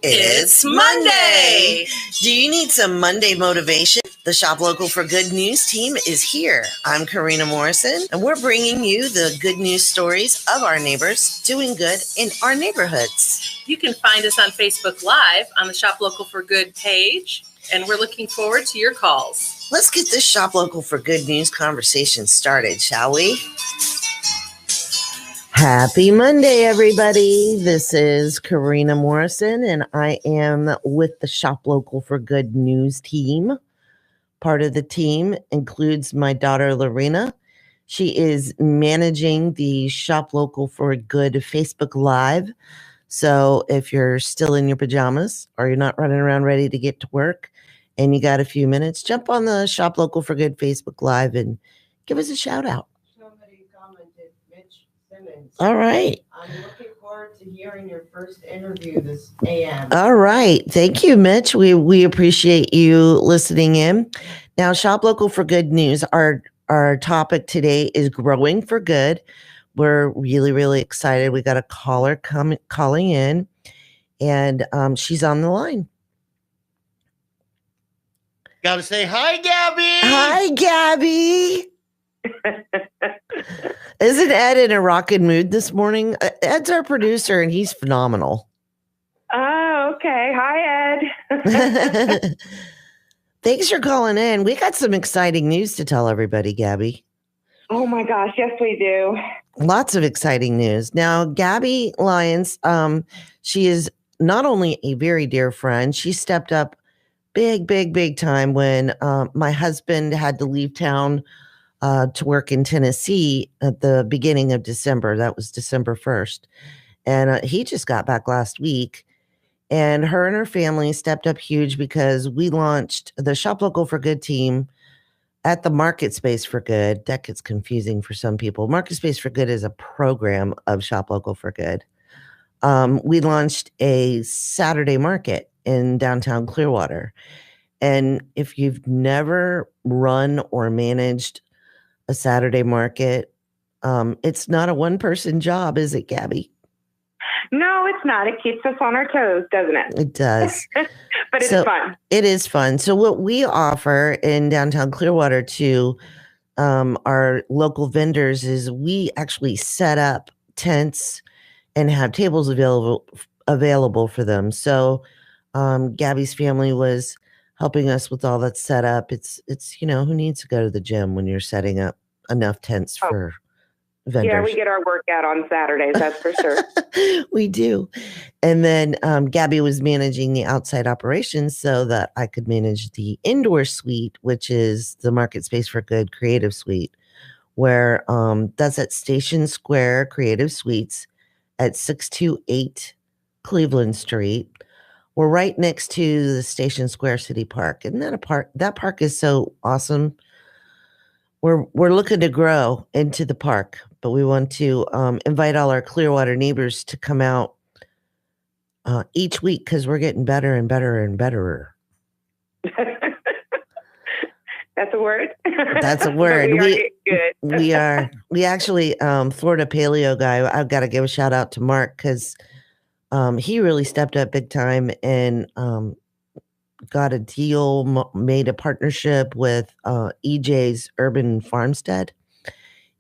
It's Monday! Do you need some Monday motivation? The Shop Local for Good News team is here. I'm Karena Morrison, and we're bringing you the good news stories of our neighbors doing good in our neighborhoods. You can find us on Facebook Live on the Shop Local for Good page, and we're looking forward to your calls. Let's get this Shop Local for Good News conversation started, shall we? Happy Monday, everybody. This is Karena Morrison, and I am with the Shop Local for Good News team. Part of the team includes my daughter, Lorena. She is managing the Shop Local for Good Facebook Live. So if you're still in your pajamas or you're not running around ready to get to work and you got a few minutes, jump on the Shop Local for Good Facebook Live and give us a shout out. Somebody commented, Mitch Simmons. All right. I'm looking forward to hearing your first interview this AM. All right. Thank you, Mitch. We appreciate you listening in. Now, Shop Local for Good News. Our topic today is growing for good. We're really, really excited. We got a caller calling in, and she's on the line. Got to say hi, Gabby. Hi, Gabby. Isn't Ed in a rockin' mood this morning? Ed's our producer, and he's phenomenal. Oh, okay. Hi, Ed. Thanks for calling in. We got some exciting news to tell everybody, Gabby. Oh, my gosh. Yes, we do. Lots of exciting news. Now, Gabby Lyons, she is not only a very dear friend, she stepped up big time when my husband had to leave town to work in Tennessee at the beginning of December. That was December 1st. And he just got back last week. And her and her family stepped up huge because we launched the Shop Local for Good team at the MarketSpace For Good. That gets confusing for some people. MarketSpace For Good is a program of Shop Local for Good. We launched a Saturday market in downtown Clearwater. And if you've never run or managed a Saturday market, it's not a one-person job, is it, Gabby? No, it's not. It keeps us on our toes, doesn't it? It does. But it's fun. It is fun. So what we offer in downtown Clearwater to our local vendors is we actually set up tents and have tables available for them. So Gabby's family was helping us with all that set up. It's who needs to go to the gym when you're setting up enough tents for vendors? Yeah, we get our workout on Saturdays, that's for sure. We do. And then Gabby was managing the outside operations so that I could manage the indoor suite, which is the MarketSpace for Good Creative Suite, where that's at Station Square Creative Suites at 628 Cleveland Street. We're right next to the Station Square City Park. Isn't that that park is so awesome. We're looking to grow into the park, but we want to invite all our Clearwater neighbors to come out each week because we're getting better and better and betterer. That's a word? That's a word. Good. We are. We actually, Florida Paleo guy, I've got to give a shout out to Mark because he really stepped up big time and got a deal, made a partnership with EJ's Urban Farmstead.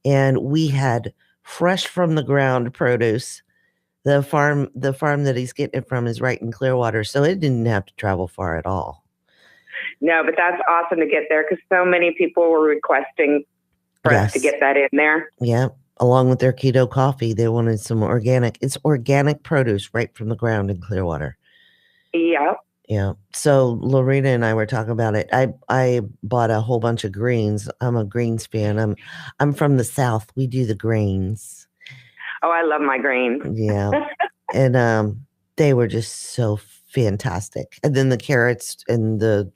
And we had fresh from the ground produce. The farm that he's getting it from is right in Clearwater. So it didn't have to travel far at all. No, but that's awesome to get there because so many people were requesting for us to get that in there. Yeah. Along with their keto coffee, they wanted some organic. It's organic produce right from the ground in Clearwater. Yeah. Yeah. So Lorena and I were talking about it. I bought a whole bunch of greens. I'm a greens fan. I'm from the South. We do the greens. Oh, I love my greens. Yeah. And they were just so fantastic. And then the carrots and the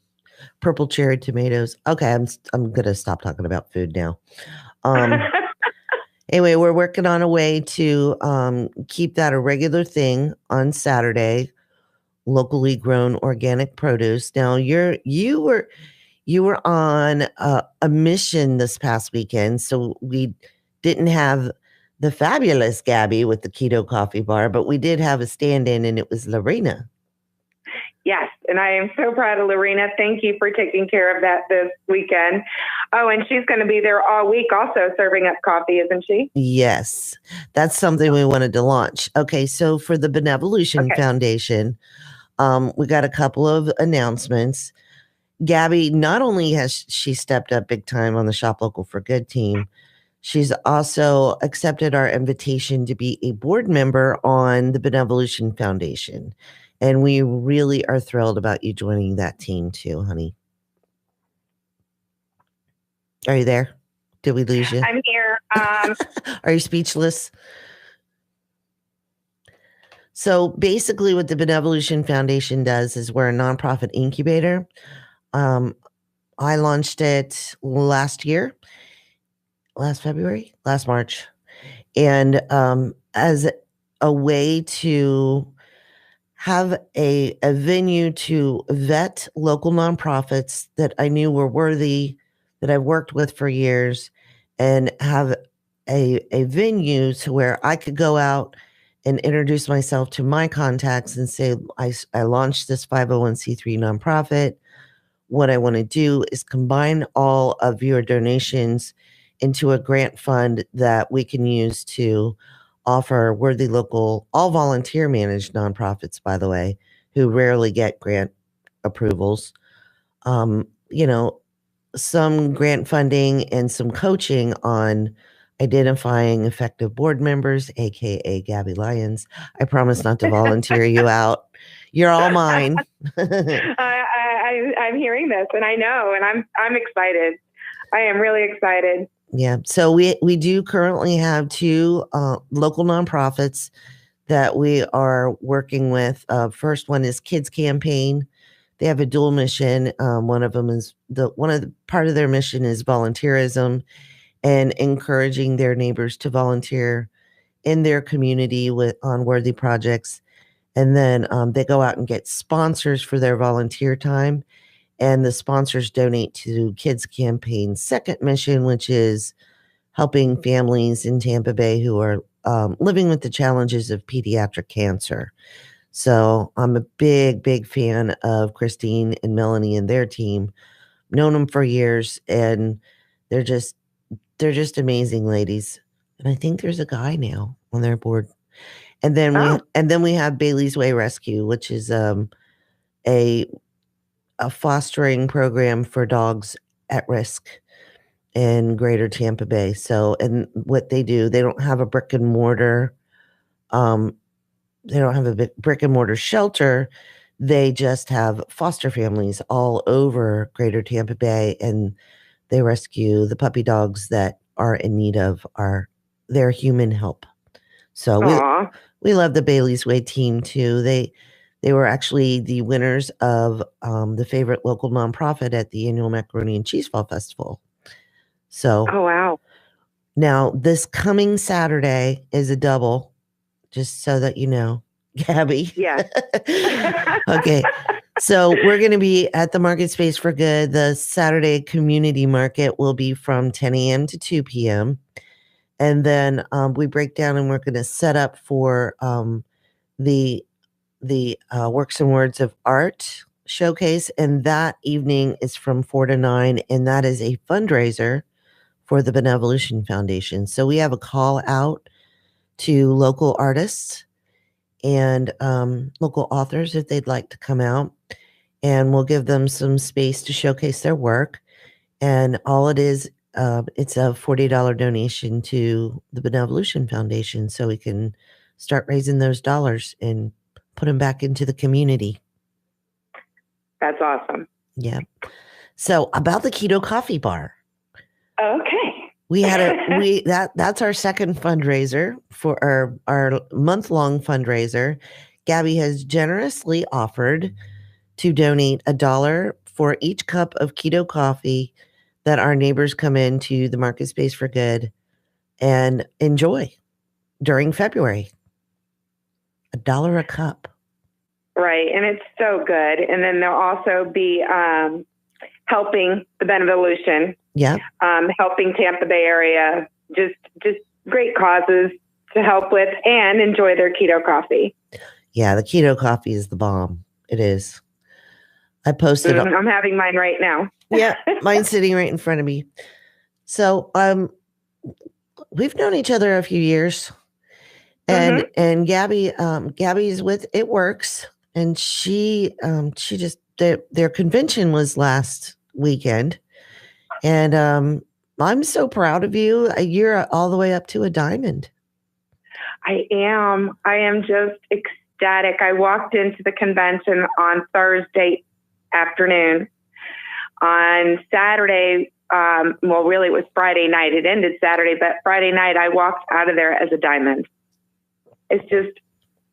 purple cherry tomatoes. Okay, I'm gonna stop talking about food now. Anyway, we're working on a way to keep that a regular thing on Saturday. Locally grown organic produce. Now you were on a mission this past weekend, so we didn't have the fabulous Gabby with the keto coffee bar, but we did have a stand-in, and it was Lorena. Yes, and I am so proud of Lorena. Thank you for taking care of that this weekend. Oh, and she's going to be there all week also serving up coffee, isn't she? Yes, that's something we wanted to launch. Okay, so for the Benevolution Foundation, we got a couple of announcements. Gabby, not only has she stepped up big time on the Shop Local for Good team, she's also accepted our invitation to be a board member on the Benevolution Foundation. And we really are thrilled about you joining that team too, honey. Are you there? Did we lose you? I'm here. Are you speechless? So basically what the Benevolution Foundation does is we're a nonprofit incubator. I launched it last March. And as a way to have a venue to vet local nonprofits that I knew were worthy, that I've worked with for years, and have a venue to where I could go out and introduce myself to my contacts and say, I launched this 501c3 nonprofit. What I want to do is combine all of your donations into a grant fund that we can use to offer worthy local, all volunteer managed nonprofits, by the way, who rarely get grant approvals. Some grant funding and some coaching on identifying effective board members, aka Gabby Lyons. I promise not to volunteer you out. You're all mine. I'm hearing this, and I know, and I'm excited. I am really excited. Yeah. So we do currently have two local nonprofits that we are working with. First one is Kids Campaign. They have a dual mission. One of them is part of their mission is volunteerism and encouraging their neighbors to volunteer in their community on worthy projects. And then they go out and get sponsors for their volunteer time. And the sponsors donate to Kids Campaign's second mission, which is helping families in Tampa Bay who are living with the challenges of pediatric cancer. So I'm a big, big fan of Christine and Melanie and their team. Known them for years, and they're just amazing ladies. And I think there's a guy now on their board. And then we have Bailey's Way Rescue, which is a fostering program for dogs at risk in Greater Tampa Bay. So, and what they do, they don't have a brick and mortar shelter. They just have foster families all over Greater Tampa Bay, and they rescue the puppy dogs that are in need of their human help. So we love the Bailey's Way team too. They were actually the winners of the favorite local nonprofit at the annual Macaroni and Cheese Fall Festival. So, oh wow! Now this coming Saturday is a double, just so that you know, Gabby. Yeah. Okay. So we're going to be at the MarketSpace For Good. The Saturday community market will be from 10 a.m. to 2 p.m. And then we break down and we're going to set up for the Works and Words of Art showcase. And that evening is from 4 to 9. And that is a fundraiser for the Benevolution Foundation. So we have a call out to local artists and local authors if they'd like to come out. And we'll give them some space to showcase their work. And all it is, it's a $40 donation to the Benevolution Foundation so we can start raising those dollars and put them back into the community. That's awesome. Yeah. So about the Keto Coffee Bar. Okay. We had that's our second fundraiser for our month-long fundraiser. Gabby has generously offered to donate $1 for each cup of keto coffee that our neighbors come into the MarketSpace For Good and enjoy during February. $1 a cup. Right. And it's so good. And then they'll also be helping the Benevolution. Yeah. Helping Tampa Bay area. Just great causes to help with and enjoy their keto coffee. Yeah, the keto coffee is the bomb. It is. I posted. I'm having mine right now. Yeah, mine's sitting right in front of me. So we've known each other a few years, and Gabby's with It Works, and she just their convention was last weekend, and I'm so proud of you. You're all the way up to a diamond. I am just ecstatic. I walked into the convention on Thursday afternoon. On Saturday, well, really it was Friday night. It ended Saturday, but Friday night I walked out of there as a diamond. It's just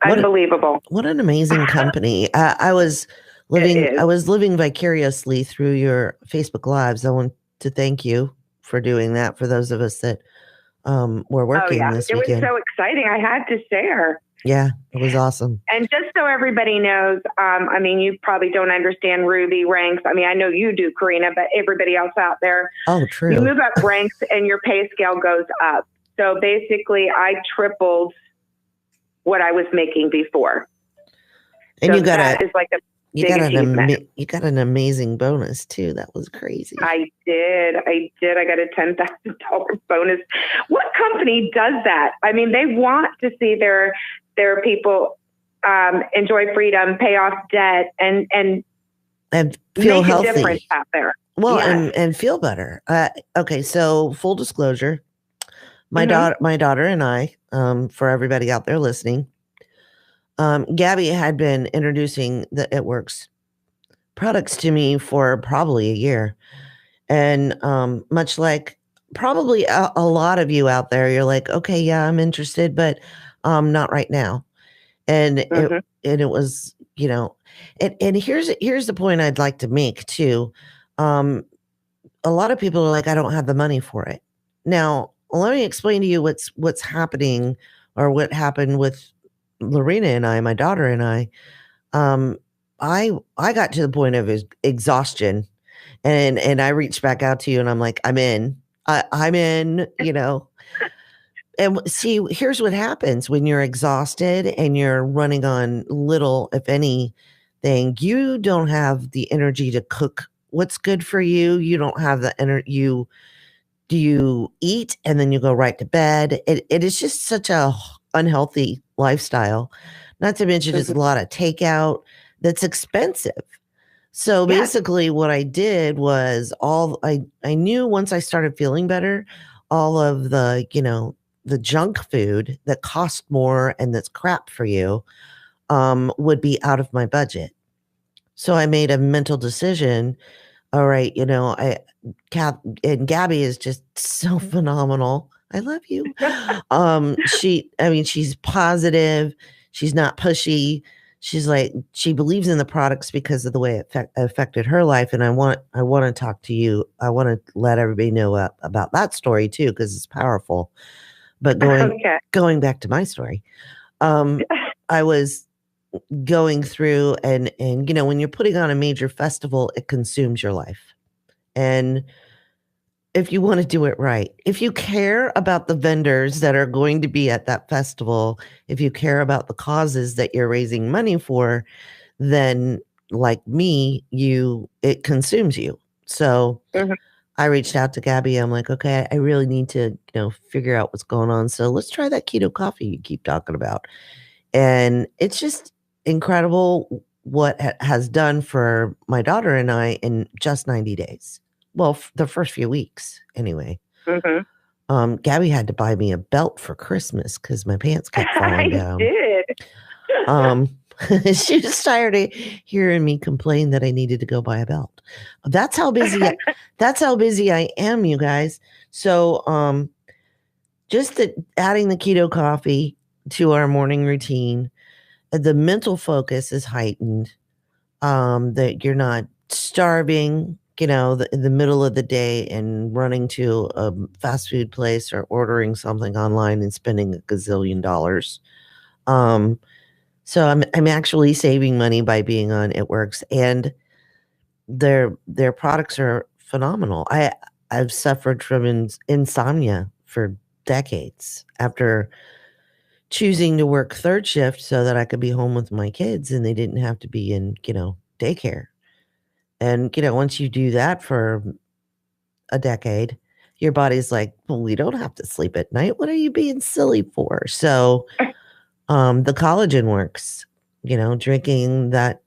unbelievable. What an amazing company. I was living vicariously through your Facebook Lives. I want to thank you for doing that for those of us that were working this weekend. It was so exciting. I had to share. Yeah, it was awesome. And just so everybody knows, I mean, you probably don't understand Ruby ranks. I mean, I know you do, Karena, but everybody else out there. Oh, true. You move up ranks and your pay scale goes up. So basically, I tripled what I was making before. And so you got you got an amazing bonus too. That was crazy. I did. I got a $10,000 bonus. What company does that? I mean, they want to see their people enjoy freedom, pay off debt, and feel make healthy. A difference out there. Well, yes. and feel better. Okay, so full disclosure, my daughter and I, for everybody out there listening, Gabby had been introducing the It Works products to me for probably a year. And much like probably a lot of you out there, you're like, okay, yeah, I'm interested, but not right now. And it was, you know, and here's the point I'd like to make too. A lot of people are like, I don't have the money for it. Now, let me explain to you what's happening, or what happened with Lorena and I, my daughter and I. I got to the point of exhaustion, and I reached back out to you, and I'm like, I'm in, you know. And see, here's what happens when you're exhausted and you're running on little, if anything. You don't have the energy to cook what's good for you. You don't have the energy. You eat and then you go right to bed. It is just such a unhealthy lifestyle. Not to mention it's a lot of takeout that's expensive. So basically what I did was I knew once I started feeling better, all of the, you know, the junk food that cost more and that's crap for you would be out of my budget. So I made a mental decision. All right, you know, and Gabby is just so phenomenal. I love you. She's positive. She's not pushy. She's like, she believes in the products because of the way it affected her life. And I want to talk to you. I want to let everybody know about that story too, because it's powerful. But going back to my story, I was going through and you know, when you're putting on a major festival, it consumes your life. And if you want to do it right, if you care about the vendors that are going to be at that festival, if you care about the causes that you're raising money for, then like me, it consumes you. So I reached out to Gabby. I'm like, okay, I really need to, you know, figure out what's going on. So let's try that keto coffee you keep talking about. And it's just incredible what has done for my daughter and I in just 90 days. Well, the first few weeks anyway. Gabby had to buy me a belt for Christmas because my pants kept falling down. I did. She was tired of hearing me complain that I needed to go buy a belt. That's how busy I am, you guys. So just adding the keto coffee to our morning routine, the mental focus is heightened, that you're not starving, you know, in the middle of the day and running to a fast food place or ordering something online and spending a gazillion dollars. So I'm actually saving money by being on It Works, and their products are phenomenal. I've suffered from insomnia for decades after choosing to work third shift so that I could be home with my kids and they didn't have to be in, you know, daycare. And, once you do that for a decade, your body's like, well, we don't have to sleep at night. What are you being silly for? So the collagen works, drinking that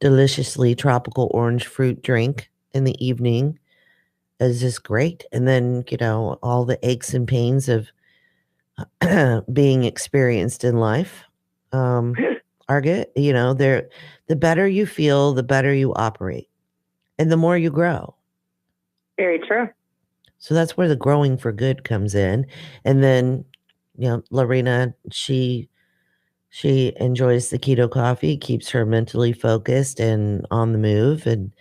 deliciously tropical orange fruit drink in the evening is just great. And then, all the aches and pains of being experienced in life are good. The better you feel, the better you operate and the more you grow. Very true. So that's where the growing for good comes in. And then, Lorena, she enjoys the keto coffee, keeps her mentally focused and on the move. And,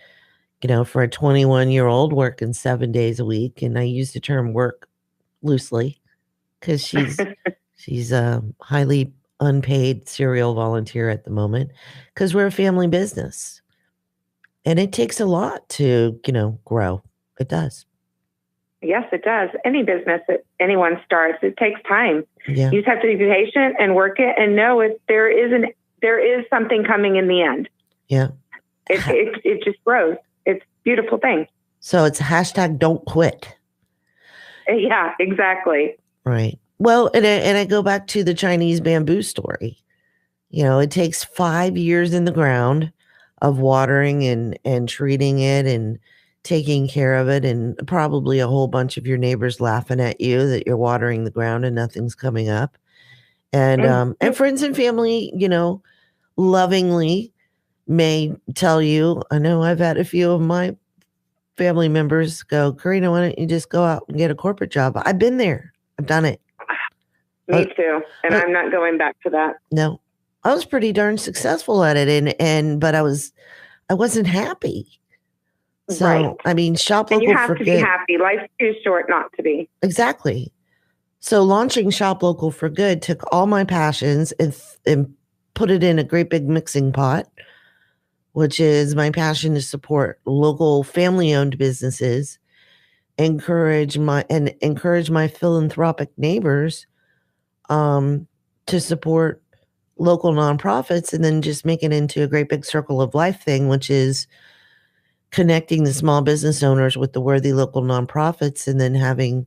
for a 21-year-old working 7 days a week, and I use the term work loosely because she's a highly unpaid serial volunteer at the moment because we're a family business. And it takes a lot to, grow. It does. Yes, it does. Any business that anyone starts, it takes time. Yeah. You just have to be patient and work it and know there is something coming in the end. Yeah. It just grows. It's a beautiful thing. So it's hashtag don't quit. Yeah, exactly. Right. Well, and I go back to the Chinese bamboo story. It takes 5 years in the ground of watering and treating it and taking care of it, and probably a whole bunch of your neighbors laughing at you that you're watering the ground and nothing's coming up. And friends and family, lovingly may tell you, I know I've had a few of my family members go, Karena, why don't you just go out and get a corporate job? I've been there. I've done it. Me too. And I'm not going back to that. No, I was pretty darn successful at it. But I wasn't happy. So, right. I mean, shop and local you have for to good. be happy. Life's too short not to be. Exactly. So launching Shop Local for Good took all my passions and put it in a great big mixing pot, which is my passion to support local family-owned businesses, encourage my philanthropic neighbors to support local nonprofits, and then just make it into a great big circle of life thing, which is connecting the small business owners with the worthy local nonprofits, and then having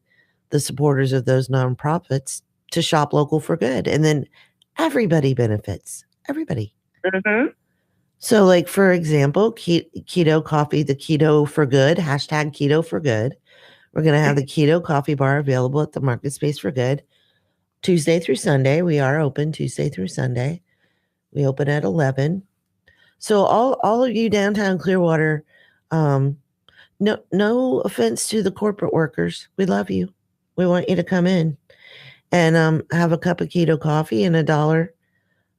the supporters of those nonprofits to shop local for good. And then everybody benefits. Everybody. Mm-hmm. So, like, for example, keto coffee, the keto for good, hashtag keto for good. We're going to have the keto coffee bar available at the MarketSpace For Good Tuesday through Sunday. We are open Tuesday through Sunday. We open at 11. So all of you downtown Clearwater, no offense to the corporate workers. We love you. We want you to come in and have a cup of keto coffee, and $1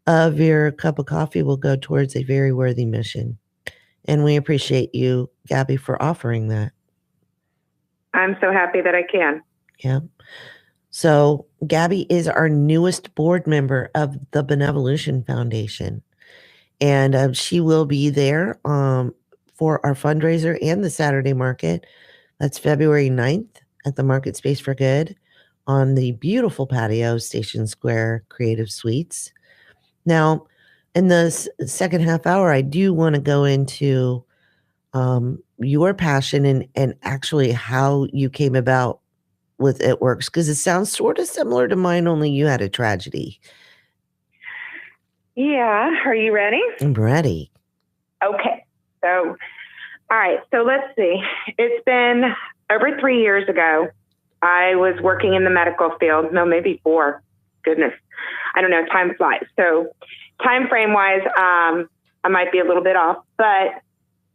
of your cup of coffee will go towards a very worthy mission. And we appreciate you, Gabby, for offering that. I'm so happy that I can. Yeah. So Gabby is our newest board member of the Benevolution Foundation. And she will be there for our fundraiser and the Saturday market. That's February 9th at the MarketSpace For Good on the beautiful patio, Station Square Creative Suites. Now, in the second half hour, I do want to go into your passion and actually how you came about with It Works, because it sounds sort of similar to mine, only you had a tragedy. Yeah. Are you ready? I'm ready. Okay. So, all right. So let's see. It's been over 3 years ago. I was working in the medical field. No, maybe 4. Goodness. I don't know. Time flies. So time frame wise, I might be a little bit off, but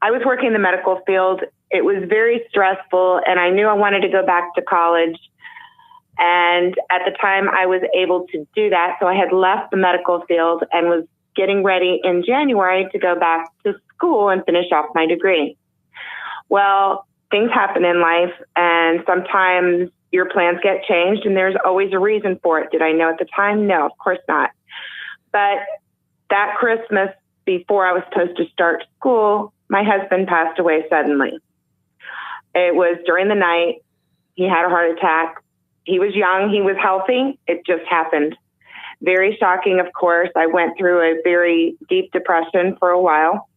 I was working in the medical field. It was very stressful, and I knew I wanted to go back to college. And at the time I was able to do that. So I had left the medical field and was getting ready in January to go back to school and finish off my degree. Well, things happen in life, and sometimes your plans get changed, and there's always a reason for it. Did I know at the time? No, of course not. But that Christmas, before I was supposed to start school, my husband passed away suddenly. It was during the night. He had a heart attack. He was young. He was healthy. It just happened. Very shocking, of course. I went through a very deep depression for a while.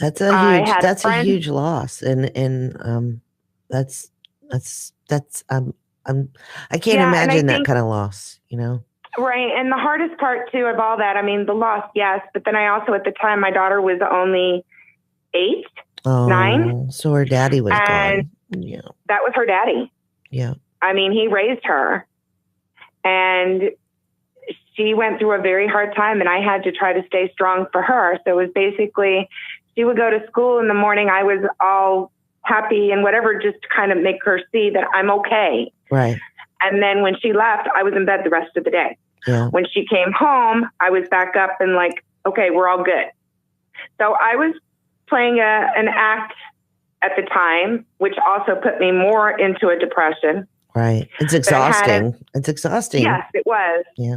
That's a huge loss. And that's, I can't imagine that kind of loss, you know? Right. And the hardest part too of all that, I mean, the loss, yes. But then I also, at the time, my daughter was only 8, 9. So her daddy was and gone. Yeah. That was her daddy. Yeah. I mean, he raised her, and she went through a very hard time, and I had to try to stay strong for her. So it was basically, she would go to school in the morning. I was all happy and whatever, just to kind of make her see that I'm okay. Right. And then when she left, I was in bed the rest of the day. Yeah. When she came home, I was back up and like, okay, we're all good. So I was playing an act at the time, which also put me more into a depression. Right. It's exhausting. It's exhausting. Yes, it was. Yeah.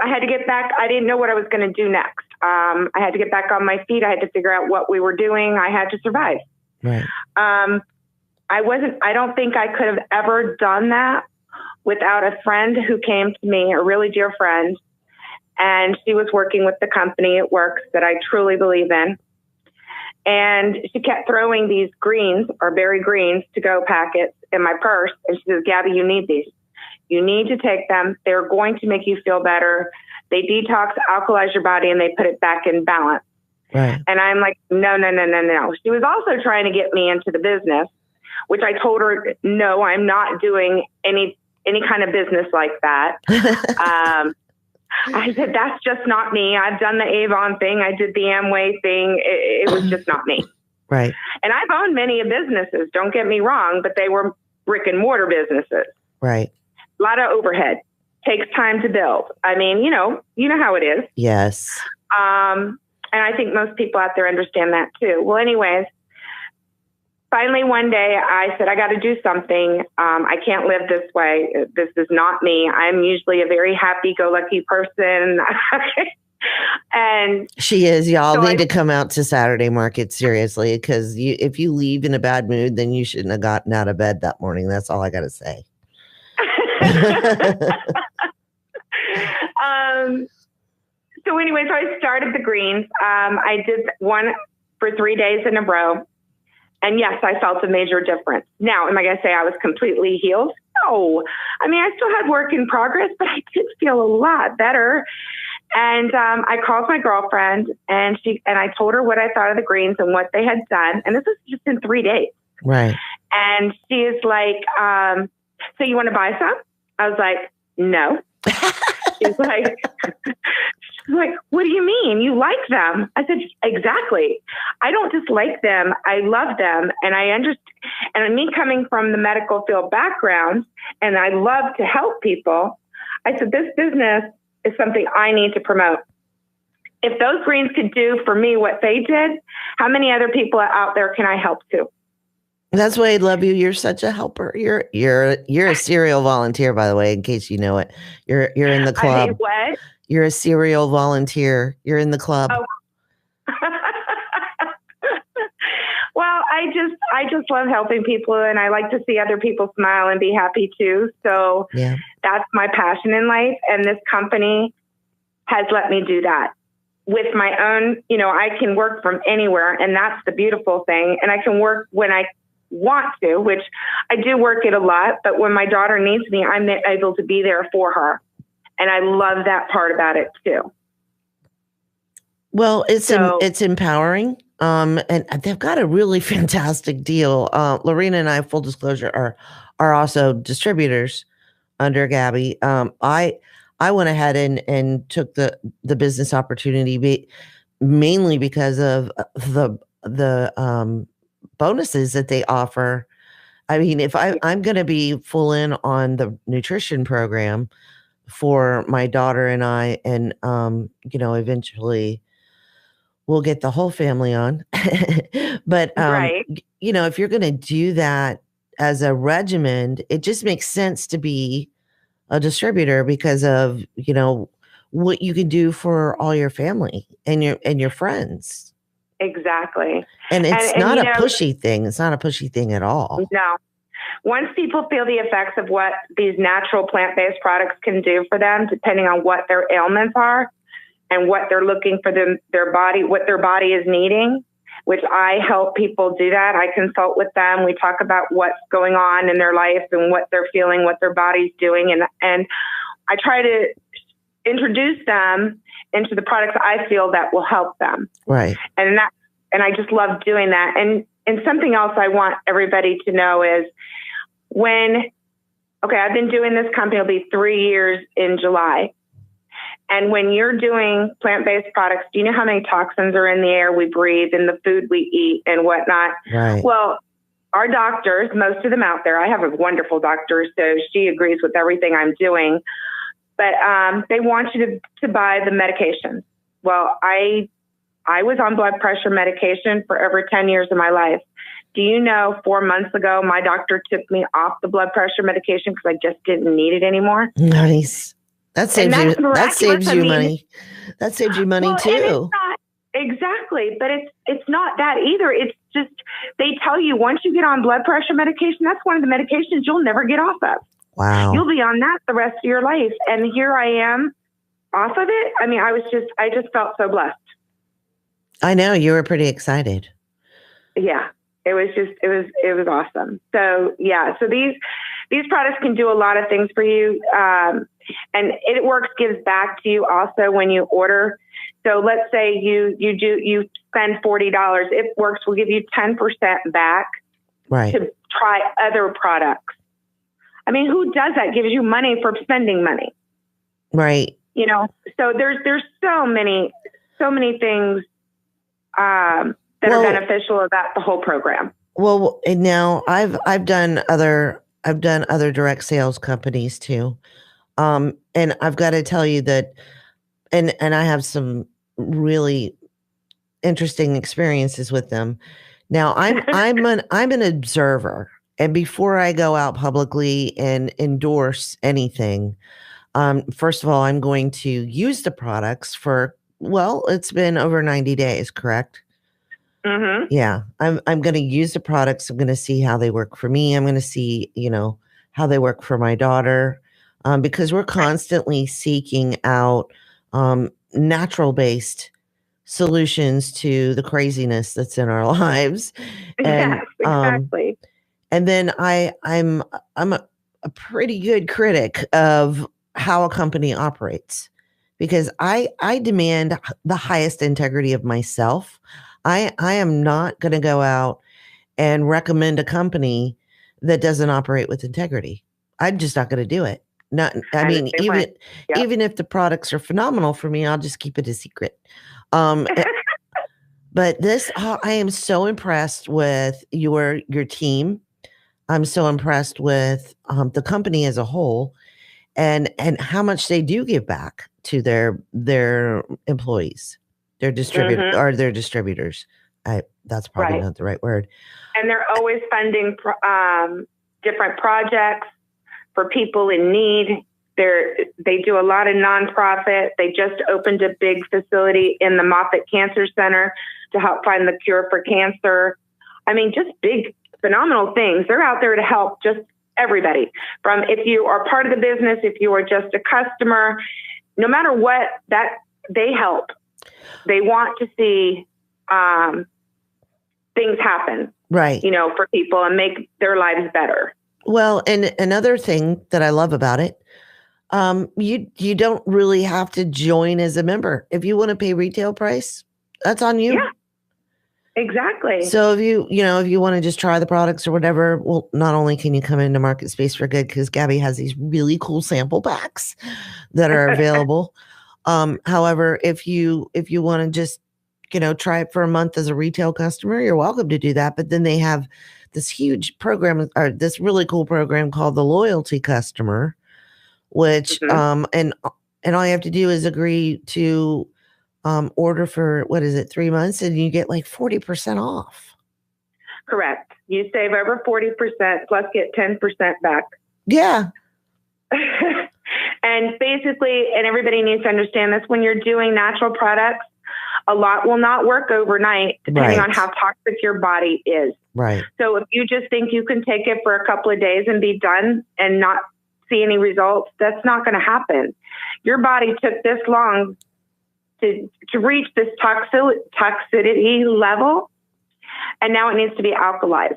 I had to get back. I didn't know what I was going to do next. I had to get back on my feet. I had to figure out what we were doing. I had to survive. Right. I don't think I could have ever done that without a friend who came to me, a really dear friend, and she was working with the company at work that I truly believe in. And she kept throwing these greens, or berry greens, to-go packets in my purse. And she says, Gabby, you need these. You need to take them. They're going to make you feel better. They detox, alkalize your body, and they put it back in balance. Right. And I'm like, no. She was also trying to get me into the business, which I told her, no, I'm not doing any kind of business like that. I said, that's just not me. I've done the Avon thing. I did the Amway thing. It was just not me. Right. And I've owned many businesses, don't get me wrong, but they were brick and mortar businesses. Right. A lot of overhead. Takes time to build. I mean, you know how it is. Yes. And I think most people out there understand that too. Well, anyways, finally one day I said, I got to do something. I can't live this way. This is not me. I'm usually a very happy-go-lucky person. And she is. Y'all need to come out to Saturday market, seriously, because if you leave in a bad mood, then you shouldn't have gotten out of bed that morning. That's all I got to say. So anyway, so I started the greens. I did one for 3 days in a row. And yes, I felt a major difference. Now, am I going to say I was completely healed? No. I mean, I still had work in progress, but I did feel a lot better. And I called my girlfriend, and I told her what I thought of the greens and what they had done. And this was just in 3 days. Right. And she is like, so you want to buy some? I was like, no. She's like, what do you mean? You like them? I said, exactly. I don't just like them. I love them. And I understand. And me coming from the medical field background, and I love to help people, I said, this business is something I need to promote. If those greens could do for me what they did, how many other people out there can I help too? That's why I love you. You're such a helper. You're a serial volunteer, by the way, in case you know it. You're in the club. What? You're a serial volunteer. You're in the club. Oh. Well, I just love helping people, and I like to see other people smile and be happy too. So yeah, that's my passion in life. And this company has let me do that with my own, I can work from anywhere, and that's the beautiful thing. And I can work when I want to, which I do work it a lot, but when my daughter needs me, I'm able to be there for her. And I love that part about it too. Well, it's empowering. And they've got a really fantastic deal. Lorena and I, full disclosure, are also distributors under Gabby. I went ahead and took the business opportunity mainly because of the bonuses that they offer. I mean, if I'm going to be full in on the nutrition program for my daughter and I, and eventually we'll get the whole family on. But right. If you're going to do that as a regimen, it just makes sense to be a distributor because of what you can do for all your family and your friends. Exactly. And it's not a pushy thing. It's not a pushy thing at all. No. Once people feel the effects of what these natural plant-based products can do for them, depending on what their ailments are and what they're looking for their body, what their body is needing, which I help people do that. I consult with them. We talk about what's going on in their life and what they're feeling, what their body's doing. And I try to introduce them into the products I feel that will help them. Right. And I just love doing that. And something else I want everybody to know is I've been doing this company, it'll be 3 years in July. And when you're doing plant-based products, do you know how many toxins are in the air we breathe and the food we eat and whatnot? Right. Well, our doctors, most of them out there, I have a wonderful doctor, so she agrees with everything I'm doing. But they want you to buy the medication. Well, I was on blood pressure medication for over 10 years of my life. Do you know 4 months ago, my doctor took me off the blood pressure medication because I just didn't need it anymore? Nice. That saves you. That saves you money. That saves you money too. And it's not, exactly, but it's not that either. It's just they tell you once you get on blood pressure medication, that's one of the medications you'll never get off of. Wow. You'll be on that the rest of your life. And here I am off of it. I mean, I just felt so blessed. I know you were pretty excited. Yeah, it was awesome. So yeah, so these products can do a lot of things for you. And it works, gives back to you also when you order. So let's say you spend $40. It works will give you 10% back to try other products. I mean, who does that? Gives you money for spending money. Right. You know, so there's so many things that are beneficial about the whole program. Well, and now I've done other direct sales companies too. And I've got to tell you that, and I have some really interesting experiences with them. Now I'm an observer, and before I go out publicly and endorse anything, first of all, I'm going to use the products for, it's been over 90 days, correct? Mm-hmm. Yeah, I'm going to use the products. I'm going to see how they work for me. I'm going to see, how they work for my daughter, because we're constantly seeking out natural-based solutions to the craziness that's in our lives. And, yes, exactly. And then I'm a pretty good critic of how a company operates, because I demand the highest integrity of myself. I am not going to go out and recommend a company that doesn't operate with integrity. I'm just not going to do it. Even if the products are phenomenal for me, I'll just keep it a secret. But I am so impressed with your team. I'm so impressed with the company as a whole, and how much they do give back to their employees, their distributors, or their distributors. That's probably not the right word. And they're always funding different projects for people in need. They do a lot of nonprofit. They just opened a big facility in the Moffitt Cancer Center to help find the cure for cancer. I mean, just big, phenomenal things. They're out there to help just everybody. From if you are part of the business, if you are just a customer, no matter what, that they help. They want to see things happen, right? For people and make their lives better. Well, and another thing that I love about it, you don't really have to join as a member. If you want to pay retail price, that's on you. Yeah, exactly. So if you want to just try the products or whatever, well, not only can you come into MarketSpace for Good, because Gabby has these really cool sample packs that are available. However, if you want to just, try it for a month as a retail customer, you're welcome to do that. But then they have this huge program, or this really cool program called the Loyalty Customer, which, and all you have to do is agree to order for, 3 months, and you get like 40% off. Correct. You save over 40% plus get 10% back. Yeah. And basically, and everybody needs to understand this, when you're doing natural products, a lot will not work overnight, depending on how toxic your body is. Right. So if you just think you can take it for a couple of days and be done and not see any results, that's not going to happen. Your body took this long to reach this toxicity level and now it needs to be alkalized.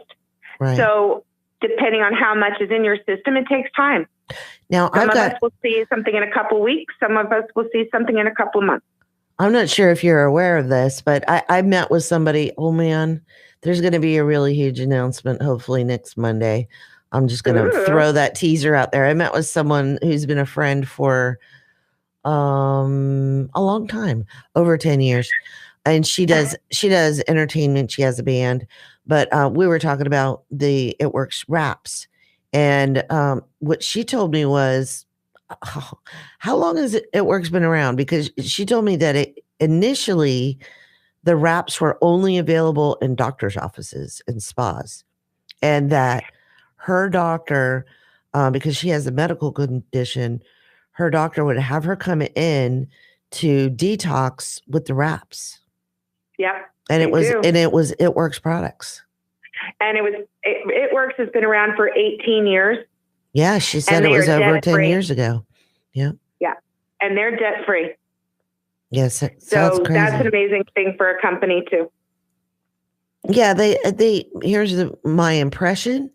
Right. So depending on how much is in your system, it takes time. Now, Some of us will see something in a couple weeks. Some of us will see something in a couple of months. I'm not sure if you're aware of this, but I met with somebody. Oh man, there's going to be a really huge announcement, hopefully next Monday. I'm just going to throw that teaser out there. I met with someone who's been a friend for a long time, over 10 years. And she does entertainment. She has a band, but we were talking about the It Works wraps. And what she told me was, how long has It Works been around? Because she told me that initially the wraps were only available in doctor's offices and spas, and that her doctor, because she has a medical condition, her doctor would have her come in to detox with the wraps. Yep. And it was It Works products. And It Works has been around for 18 years. Yeah, she said it was over 10 years ago. Yeah. Yeah. And they're debt free. Yes. So sounds crazy. that's an amazing thing for a company too. Yeah, here's my impression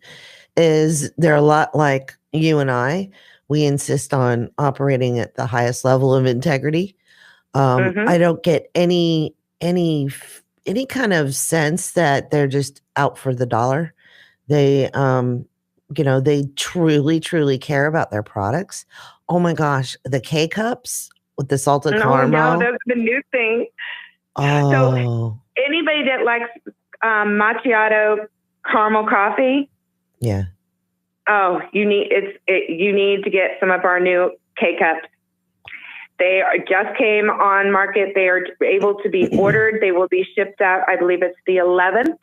is they're a lot like you and I. We insist on operating at the highest level of integrity. I don't get any kind of sense that they're just out for the dollar. They they truly care about their products. Oh my gosh, the K cups with the salted caramel. No, that's the new thing. Oh. So anybody that likes macchiato caramel coffee. Yeah. Oh, you need to get some of our new K cups. They just came on market. They are able to be ordered. They will be shipped out. I believe it's the 11th.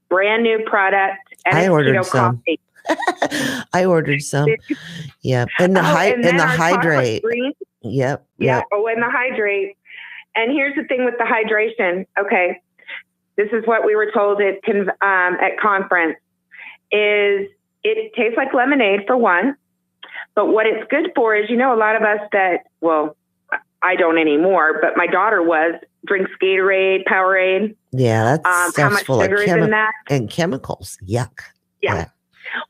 Brand new product. And I ordered some. Coffee. I ordered some. Yeah. And the hydrate. Yep. Yeah. Oh, and the hydrate. And here's the thing with the hydration. Okay. This is what we were told at conference is it tastes like lemonade for one. But what it's good for is, a lot of us I don't anymore, but my daughter drinks Gatorade, Powerade. Yeah, that's how much full sugar is in that? And chemicals. Yuck. Yeah.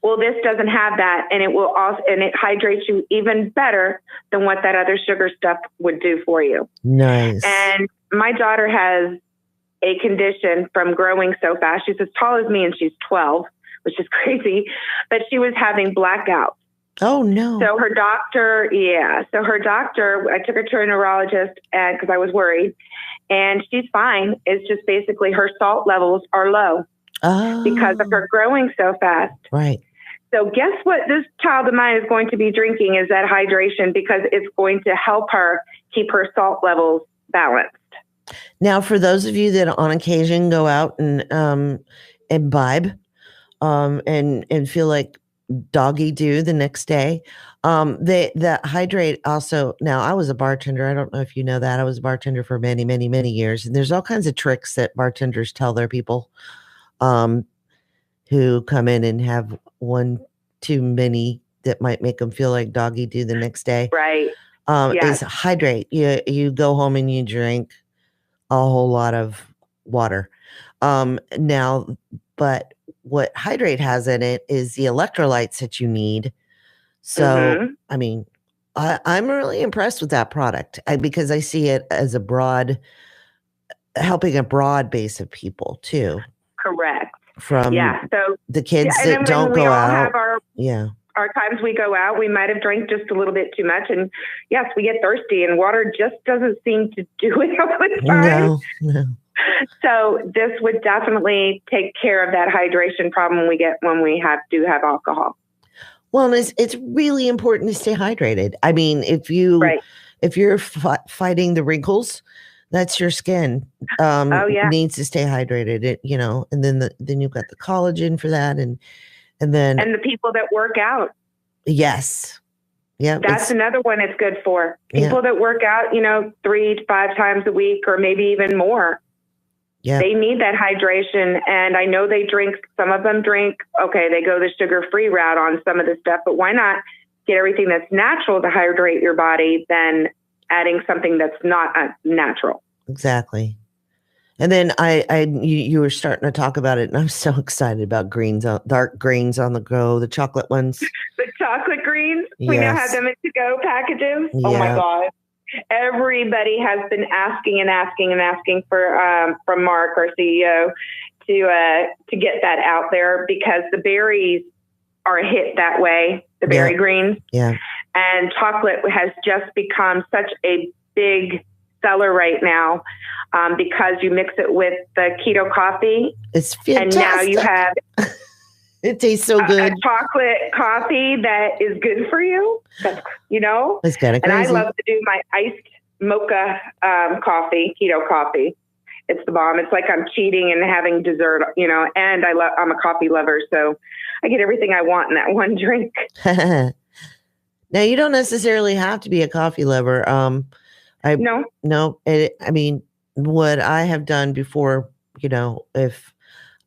Well, this doesn't have that, and it hydrates you even better than what that other sugar stuff would do for you. Nice. And my daughter has a condition from growing so fast. She's as tall as me, and she's 12, which is crazy. But she was having blackouts. Oh, no. So her doctor, I took her to a neurologist because I was worried, and she's fine. It's just basically her salt levels are low because of her growing so fast. Right. So guess what this child of mine is going to be drinking is that hydration, because it's going to help her keep her salt levels balanced. Now, for those of you that on occasion go out and imbibe and feel like doggy do the next day, that hydrate also. Now, I was a bartender. I don't know if you know that. I was a bartender for many, many, many years. And there's all kinds of tricks that bartenders tell their people who come in and have one too many that might make them feel like doggy do the next day. Right. Is hydrate. You go home and you drink a whole lot of water. Now, but what hydrate has in it is the electrolytes that you need. So, I mean, I'm really impressed with that product because I see it as helping a broad base of people too. Correct. From so the kids that don't go out. Our times we go out, we might have drank just a little bit too much. And yes, we get thirsty, and water just doesn't seem to do it all the time. No. So this would definitely take care of that hydration problem we get when we do have alcohol. Well, it's really important to stay hydrated. I mean, if you're fighting the wrinkles, that's your skin. Needs to stay hydrated. And then you've got the collagen for that, and the people that work out. Yes. Yeah. That's another one it's good for. People that work out, 3 to 5 times a week or maybe even more. Yeah. They need that hydration. And I know some of them drink, they go the sugar-free route on some of the stuff, but why not get everything that's natural to hydrate your body than adding something that's not natural? Exactly. And then you were starting to talk about it, and I'm so excited about dark greens on the go, the chocolate ones. The chocolate greens, we now have them in to-go packages. Yeah. Oh my God. Everybody has been asking for from Mark, our CEO, to get that out there, because the berries are a hit that way, the berry greens. Yeah. And chocolate has just become such a big seller right now, because you mix it with the keto coffee. It's fantastic. And now you have it tastes so good. A chocolate coffee that is good for you. That's, it's kind of crazy. And I love to do my iced mocha coffee, keto coffee. It's the bomb. It's like I'm cheating and having dessert, and I'm a coffee lover. So I get everything I want in that one drink. Now, you don't necessarily have to be a coffee lover. No. I mean, what I have done before, if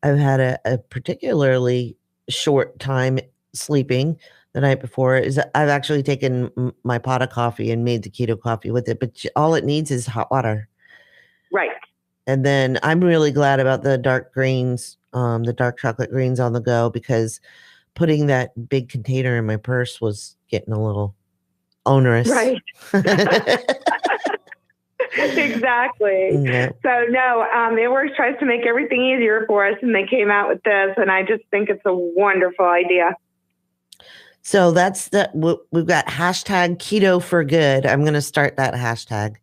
I've had a particularly short time sleeping the night before, is I've actually taken my pot of coffee and made the keto coffee with it. But all it needs is hot water. Right. And then I'm really glad about the dark greens, the dark chocolate greens on the go, because putting that big container in my purse was getting a little onerous. Right. Exactly. Yeah. So no, It tries to make everything easier for us, and they came out with this, and I just think it's a wonderful idea. So we've got hashtag Keto for Good. I'm going to start that hashtag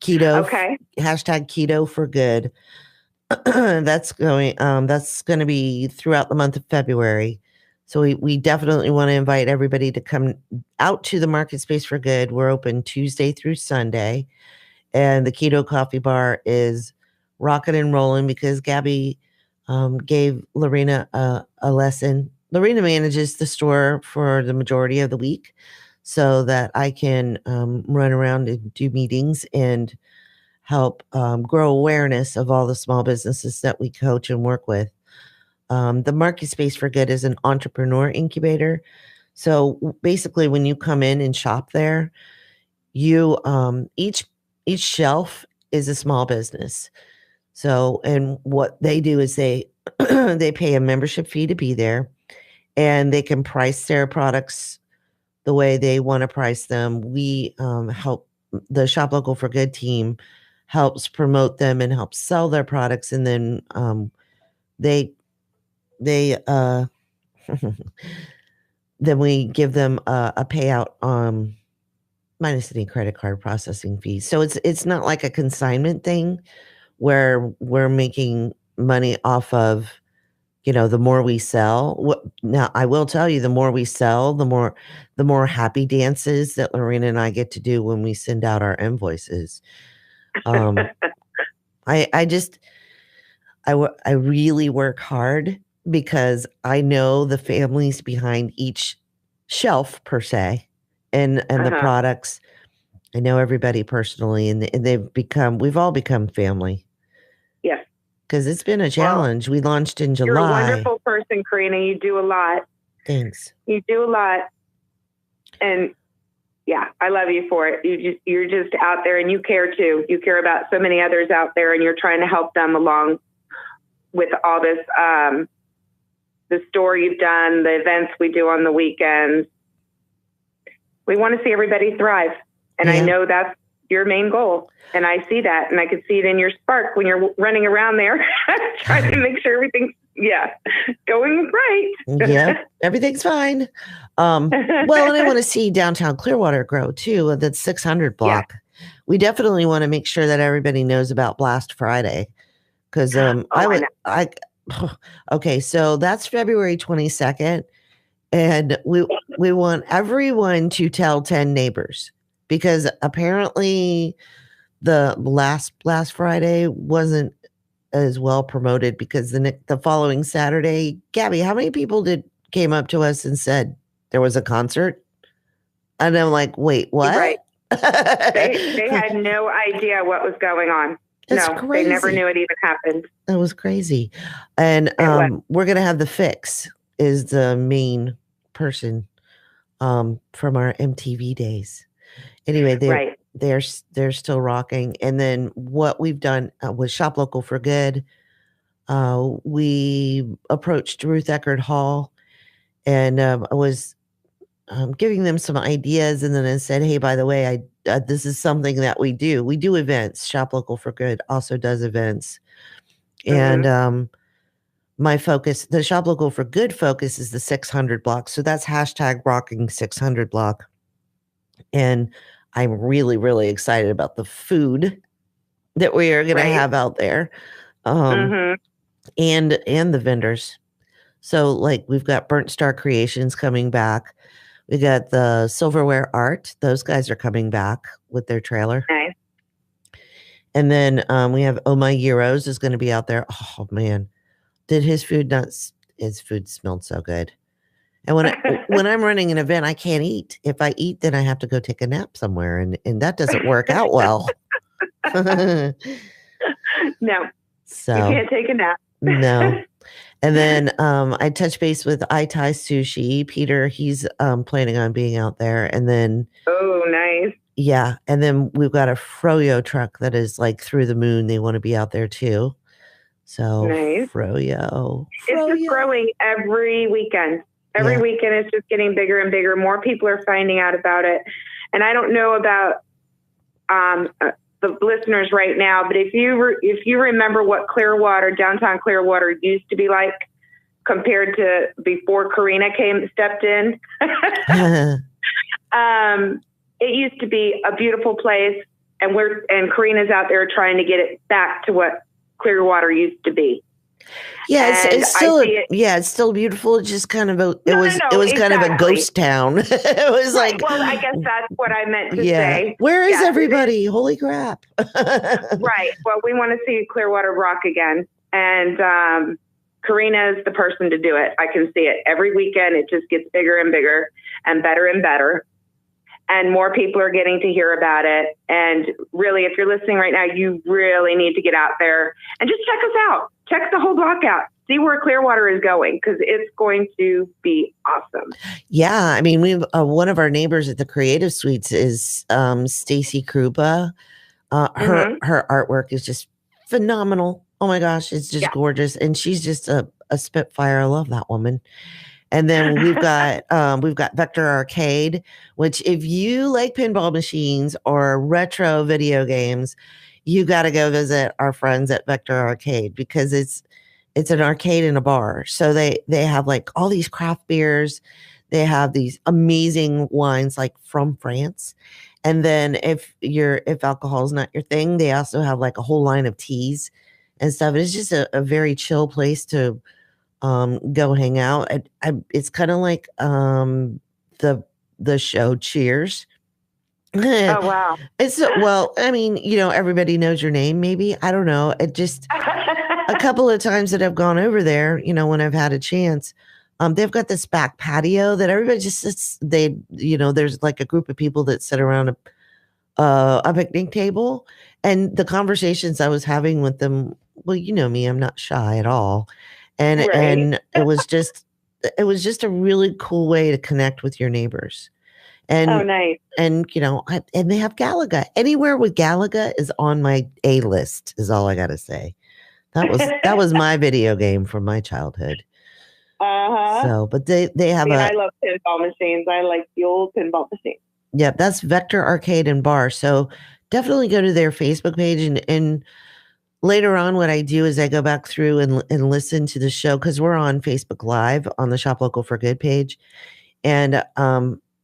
keto. Okay. Hashtag Keto for Good. That's going to be throughout the month of February. So we definitely want to invite everybody to come out to the MarketSpace for Good. We're open Tuesday through Sunday. And the Keto Coffee Bar is rocking and rolling because Gabby gave Lorena a lesson. Lorena manages the store for the majority of the week so that I can run around and do meetings and help grow awareness of all the small businesses that we coach and work with. The MarketSpace for Good is an entrepreneur incubator. So basically, when you come in and shop there, you each shelf is a small business. So, and what they do is they pay a membership fee to be there, and they can price their products the way they want to price them. We help the Shop Local for Good team helps promote them and helps sell their products, and then they then we give them a payout minus any credit card processing fees. So it's not like a consignment thing where we're making money off of, the more we sell. Now, I will tell you, the more we sell, the more happy dances that Lorena and I get to do when we send out our invoices. I really work hard because I know the families behind each shelf per se, and the products. I know everybody personally, and we've all become family. Yes. Because it's been a challenge. We launched in July. You're a wonderful person, Karena. You do a lot. Thanks. You do a lot. And yeah, I love you for it. You're just out there, and you care too. You care about so many others out there, and you're trying to help them along with all this, the store you've done, the events we do on the weekends. We want to see everybody thrive. And I know that's your main goal. And I see that. And I can see it in your spark when you're running around there trying to make sure everything's going right. Yeah, everything's fine. Well, and I want to see downtown Clearwater grow too. That 600 block. Yeah. We definitely want to make sure that everybody knows about Blast Friday. Because okay, so that's February 22nd. And we want everyone to tell 10 neighbors, because apparently the last Friday wasn't as well promoted, because the following Saturday, Gabby, how many people came up to us and said there was a concert? And I'm like, wait, what? Right. They had no idea what was going on. That's no, crazy. They never knew it even happened. That was crazy. And we're going to have the Fix is the main person from our MTV days. Anyway, they're still rocking. And then what we've done with Shop Local for Good, we approached Ruth Eckerd Hall, and I was giving them some ideas, and then I said, hey, by the way, this is something that we do. We do events. Shop Local for Good also does events. And my focus, the Shop Local for Good focus, is the 600 block. So that's hashtag rocking 600 block. And I'm really, really excited about the food that we are going to have out there. And the vendors. So like we've got Burnt Star Creations coming back. We got the Silverware Art. Those guys are coming back with their trailer. Nice. And then we have Oh My Euros is going to be out there. Oh man, did his food smelled so good. And when I'm running an event, I can't eat. If I eat, then I have to go take a nap somewhere, and that doesn't work out well. No, so you can't take a nap. No. And then I touched base with Itai Sushi. Peter, he's planning on being out there. And then nice. Yeah. And then we've got a Froyo truck that is like through the moon. They want to be out there too. So nice. Froyo. It's just growing every weekend. Every weekend it's just getting bigger and bigger. More people are finding out about it. And I don't know about the listeners right now, but if you remember what downtown Clearwater used to be like compared to before Karena stepped in, it used to be a beautiful place, and Karena's out there trying to get it back to what Clearwater used to be. Yeah, it's still beautiful. It's just kind of kind of a ghost town. It was right. Well, I guess that's what I meant to say. Where is everybody? Holy crap. Right. Well, we want to see Clearwater rock again. And Karena is the person to do it. I can see it. Every weekend it just gets bigger and bigger and better and better. And more people are getting to hear about it. And really, if you're listening right now, you really need to get out there and just check us out. Check the whole block out. See where Clearwater is going, because it's going to be awesome. Yeah. I mean, we've one of our neighbors at the Creative Suites is Stacy Krupa. Her artwork is just phenomenal. Oh my gosh, it's just gorgeous. And she's just a spitfire. I love that woman. And then we've got Vector Arcade, which if you like pinball machines or retro video games, you got to go visit our friends at Vector Arcade, because it's an arcade and a bar. So they have like all these craft beers. They have these amazing wines like from France. And then if alcohol is not your thing, they also have like a whole line of teas and stuff. It's just a very chill place to go hang out. It's kind of like the show Cheers. Oh wow. I mean, everybody knows your name, maybe. I don't know. It just a couple of times that I've gone over there, when I've had a chance, they've got this back patio that everybody just sits. There's like a group of people that sit around a picnic table, and the conversations I was having with them, well, you know me, I'm not shy at all. And it was just a really cool way to connect with your neighbors. And nice. And and they have Galaga. Anywhere with Galaga is on my A list, is all I gotta say. That was my video game from my childhood. So, but they have I love pinball machines. I like the old pinball machines. Yeah, that's Vector Arcade and Bar. So definitely go to their Facebook page, and later on, what I do is I go back through and listen to the show, because we're on Facebook Live on the Shop Local for Good page. And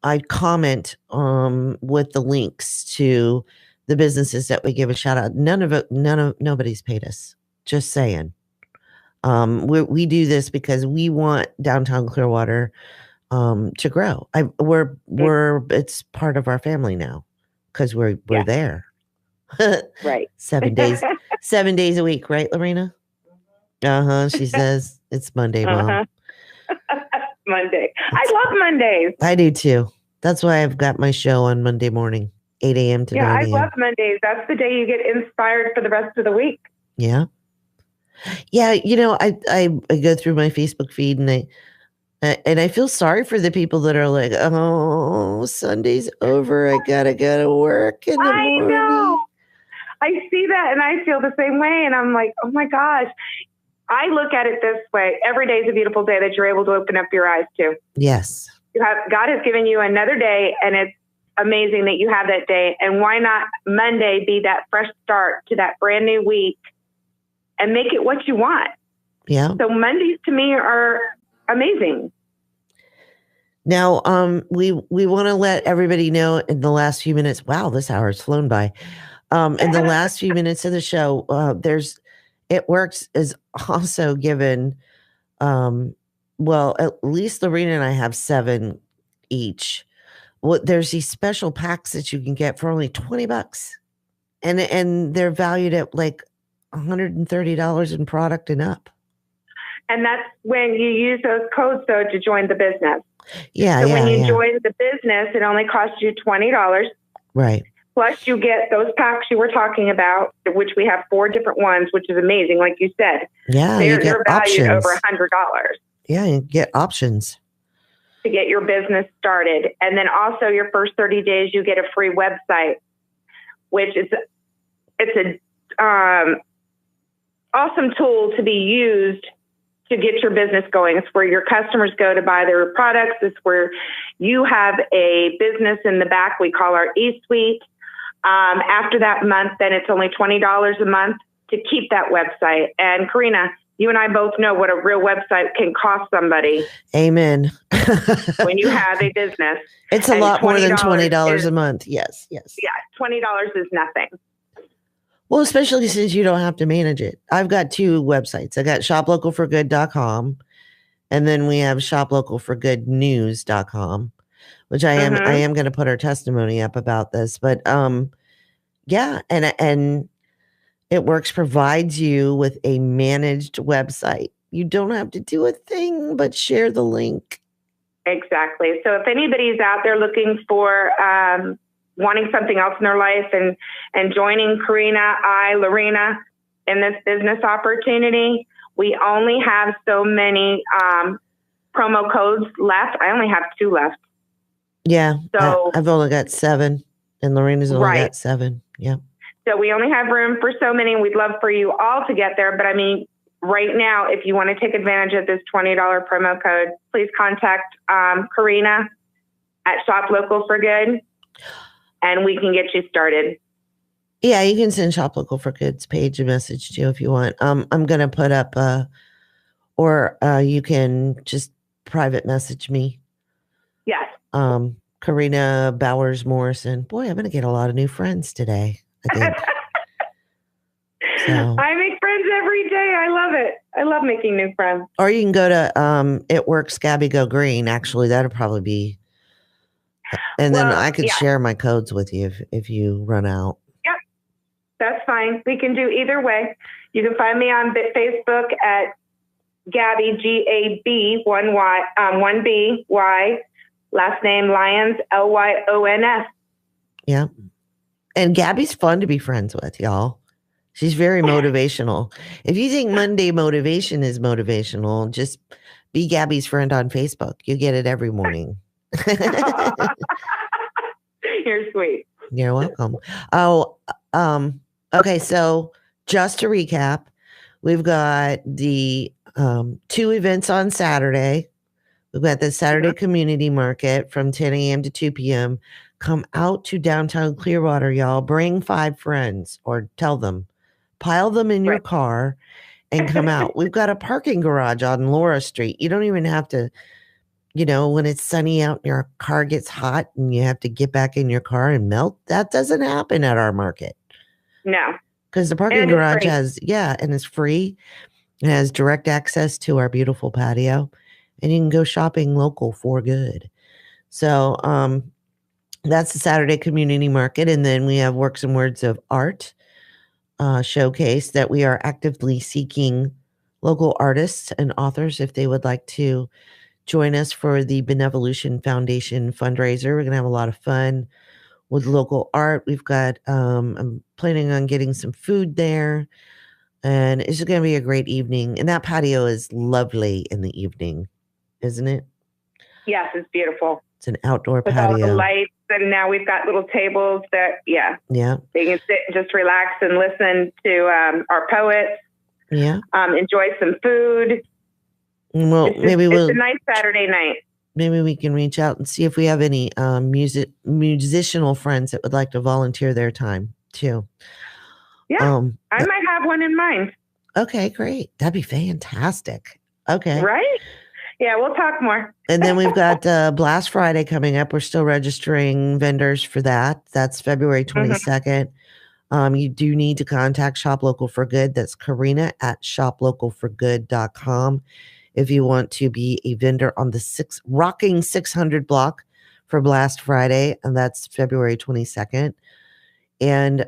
I comment with the links to the businesses that we give a shout out. Nobody's paid us. Just saying. We do this because we want downtown Clearwater to grow. It's part of our family now, because we're there. Right. 7 days a week, right, Lorena? She says it's Monday, Mom. Monday. I love Mondays. I do too. That's why I've got my show on Monday morning, 8 a.m. to 9 a.m. I love Mondays. That's the day you get inspired for the rest of the week. Yeah. Yeah. I go through my Facebook feed, and And I feel sorry for the people that are like, oh, Sunday's over. I gotta go to work in the I morning. know. I see that and I feel the same way. And I'm like, oh my gosh. I look at it this way. Every day is a beautiful day that you're able to open up your eyes to. Yes. God has given you another day, and it's amazing that you have that day. And why not Monday be that fresh start to that brand new week and make it what you want? Yeah. So Mondays to me are amazing. Now, we want to let everybody know in the last few minutes. Wow, this hour has flown by. In the last few minutes of the show, It Works is also given. Well, at least Lorena and I have 7 each. Well, there's these special packs that you can get for only $20, and they're valued at like $130 in product and up. And that's when you use those codes, though, to join the business. Yeah, so when you join the business, it only costs you $20. Right. Plus, you get those packs you were talking about, which we have 4 different ones, which is amazing. Like you said, yeah, they're valued over $100. Yeah, you get options to get your business started. And then also your first 30 days, you get a free website, which is it's a awesome tool to be used to get your business going. It's where your customers go to buy their products. It's where you have a business in the back. We call our e-suite. After that month, then it's only $20 a month to keep that website. And Karena, you and I both know what a real website can cost somebody. Amen. When you have a business. It's a lot more than $20 a month. Yes. Yeah, $20 is nothing. Well, especially since you don't have to manage it. I've got 2 websites. I got shoplocalforgood.com, and then we have shoplocalforgoodnews.com, which I am going to put our testimony up about this. But yeah, and It Works provides you with a managed website. You don't have to do a thing but share the link. Exactly. So if anybody's out there looking for wanting something else in their life and joining Karena, Lorena, in this business opportunity, we only have so many promo codes left. I only have 2 left. Yeah. So I've only got 7, and Lorena's only got 7. Yeah. So we only have room for so many. We'd love for you all to get there. But I mean, right now, if you want to take advantage of this $20 promo code, please contact Karena at Shop Local for Good, and we can get you started. Yeah, you can send Shop Local for Good's page a message too if you want. I'm going to put up, or you can just private message me. Yes. Karena Bowers Morrison. Boy, I'm going to get a lot of new friends today, I think. So. I make friends every day. I love it. I love making new friends. Or you can go to It Works Gabby Go Green. Actually, that'll probably be. And then I could share my codes with you if you run out. Yep, that's fine. We can do either way. You can find me on Facebook at Gabby, Gab, 1BY, last name Lyons, Lyons. Yeah. And Gabby's fun to be friends with, y'all. She's very motivational. If you think Monday motivation is motivational, just be Gabby's friend on Facebook. You get it every morning. You're sweet. You're welcome. Okay. So just to recap, we've got the 2 events on Saturday. We've got the Saturday community market from 10 a.m. to 2 p.m. Come out to downtown Clearwater, y'all. Bring 5 friends or tell them, pile them in your car and come out. We've got a parking garage on Laura Street. You don't even have to, when it's sunny out and your car gets hot and you have to get back in your car and melt. That doesn't happen at our market. No. Because the parking garage and it's free. It has direct access to our beautiful patio, and you can go shopping local for good. So that's the Saturday community market. And then we have Works and Words of Art showcase that we are actively seeking local artists and authors if they would like to join us for the Benevolution Foundation fundraiser. We're going to have a lot of fun with local art. We've got, I'm planning on getting some food there, and it's going to be a great evening. And that patio is lovely in the evening, isn't it? Yes, it's beautiful. It's an outdoor With all the patio. lights, and now we've got little tables that, Yeah. they can sit and just relax and listen to our poets. Yeah. Enjoy some food. Well, It's a nice Saturday night. Maybe we can reach out and see if we have any musicianal friends that would like to volunteer their time too. Yeah, I might have one in mind. Okay, great. That'd be fantastic. Okay. Right? Yeah, we'll talk more. And then we've got Blast Friday coming up. We're still registering vendors for that. That's February 22nd. You do need to contact Shop Local for Good. That's Karena at shoplocalforgood.com. If you want to be a vendor on the Rocking 600 block for Blast Friday, and that's February 22nd. And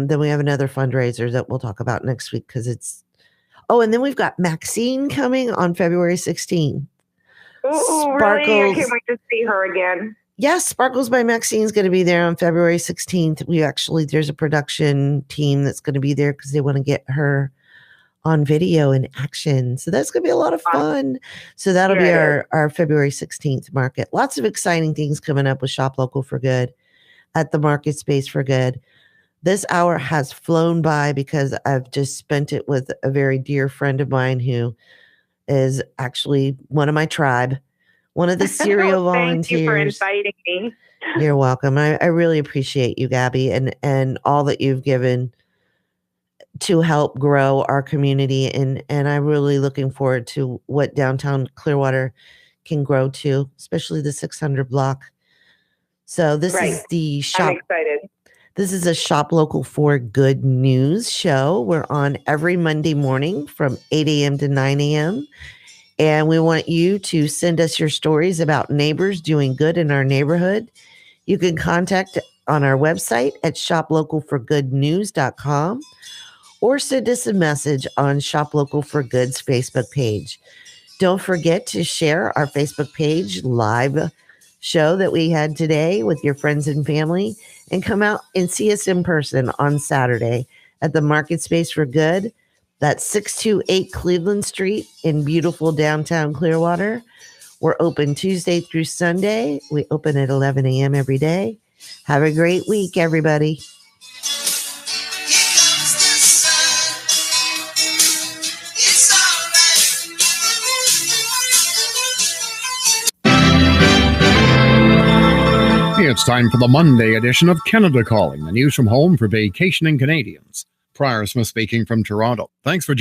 then we have another fundraiser that we'll talk about next week because it's... Oh, and then we've got Maxine coming on February 16th. Oh, really? I can't wait to see her again. Yes, Sparkles by Maxine is going to be there on February 16th. There's a production team that's going to be there because they want to get her on video in action. So that's going to be a lot of fun. So that'll be our February 16th market. Lots of exciting things coming up with Shop Local for Good at the MarketSpace for Good. This hour has flown by because I've just spent it with a very dear friend of mine who is actually one of my tribe, one of the serial volunteers. Thank you for inviting me. You're welcome. I really appreciate you, Gabby, and all that you've given to help grow our community. And I'm really looking forward to what downtown Clearwater can grow to, especially the 600 block. So this is the shop. I'm excited. This is a Shop Local for Good news show. We're on every Monday morning from 8 a.m. to 9 a.m. And we want you to send us your stories about neighbors doing good in our neighborhood. You can contact on our website at shoplocalforgoodnews.com or send us a message on Shop Local for Good's Facebook page. Don't forget to share our Facebook page live show that we had today with your friends and family, and come out and see us in person on Saturday at the MarketSpace for Good. That's 628 Cleveland Street in beautiful downtown Clearwater. We're open Tuesday through Sunday. We open at 11 a.m. every day. Have a great week, everybody. It's time for the Monday edition of Canada Calling, the news from home for vacationing Canadians. Prior Smith speaking from Toronto. Thanks for joining.